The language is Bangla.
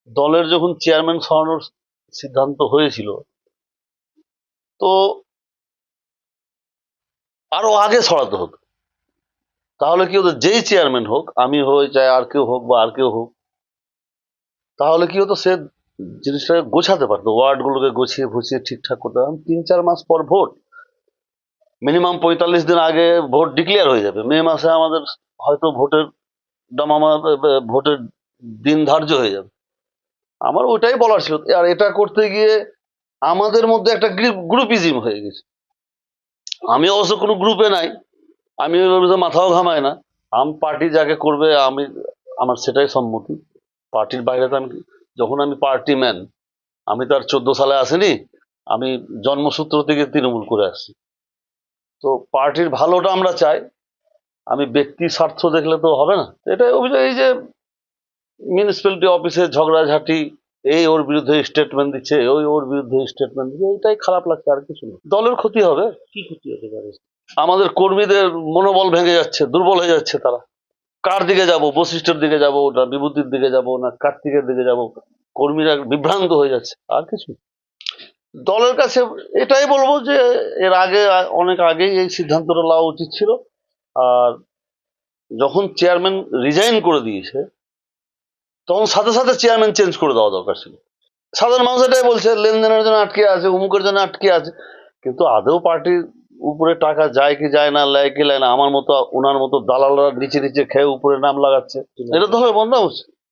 দলের যখন চেয়ারম্যান সরানোর সিদ্ধান্ত হয়েছিল, তো আরো আগে সরাতে হতো। তাহলে কি হতো, যেই চেয়ারম্যান হোক, আমি হই চাই আর কেউ হোক বা আর কেউ হোক, তাহলে কি হতো, সে জিনিসটাকে গোছাতে পারতো, ওয়ার্ডগুলোকে গুছিয়ে ফুছিয়ে ঠিকঠাক করতে পারতো। 3-4 মাস পর ভোট, মিনিমাম 45 দিন আগে ভোট ডিক্লেয়ার হয়ে যাবে। মে মাসে আমাদের হয়তো ভোটের দিন ধার্য হয়ে যাবে। আমার ওইটাই বলার ছিল। আর এটা করতে গিয়ে আমাদের মধ্যে একটা গ্রুপিজম হয়ে গেছে। আমি অবশ্য কোনো গ্রুপে নাই, আমি ওর ভিতরে মাথাও ঘামাই না। পার্টি যাকে করবে আমার সেটাই সম্মতি। পার্টির বাইরে তো যখন আমি পার্টি ম্যান, আমি তো আর 14 সালে আসিনি, আমি জন্মসূত্র থেকে তৃণমূল করে আসছি। তো পার্টির ভালোটা আমরা চাই, আমি ব্যক্তি স্বার্থ দেখলে তো হবে না। এটাই অভিযোগ, এই যে মিউনিসিপ্যালিটি অফিসে ঝগড়াঝাটি, এই ওর বিরুদ্ধে স্টেটমেন্ট দিচ্ছে, ওর বিরুদ্ধে স্টেটমেন্ট দিচ্ছে, এটাই খারাপ লাগছে, আর কিছু না। দলের ক্ষতি হবে। কি ক্ষতি হতে পারে? আমাদের কর্মীদের মনোবল ভেঙে যাচ্ছে, দুর্বল হয়ে যাচ্ছে তারা। কার দিকে যাব, বশিষ্ঠের দিকে যাব না বিভূতির দিকে যাব না কার্তিকের দিকে যাব, কর্মীরা বিভ্রান্ত হয়ে যাচ্ছে, আর কিছু। দলের কাছে এটাই বলবো যে এর আগে, অনেক আগেই এই সিদ্ধান্তটা নেওয়া উচিত ছিল। আর যখন চেয়ারম্যান রিজাইন করে দিয়েছে, তখন সাথে সাথে চেয়ারম্যান চেঞ্জ করে দেওয়া দরকার ছিল। সাধারণ মানুষ এটাই বলছে, লেনদেনের জন্য আটকে আছে, অমুকের জন্য আটকে আছে, কিন্তু আদৌ পার্টির উপরে টাকা যায় কি যায় না, লেয় কি লেয় না, আমার মতো ওনার মতো দালালরা নিচে নিচে খেয়ে উপরে নাম লাগাচ্ছে, এটা তো হবে বন্ধ উচিত।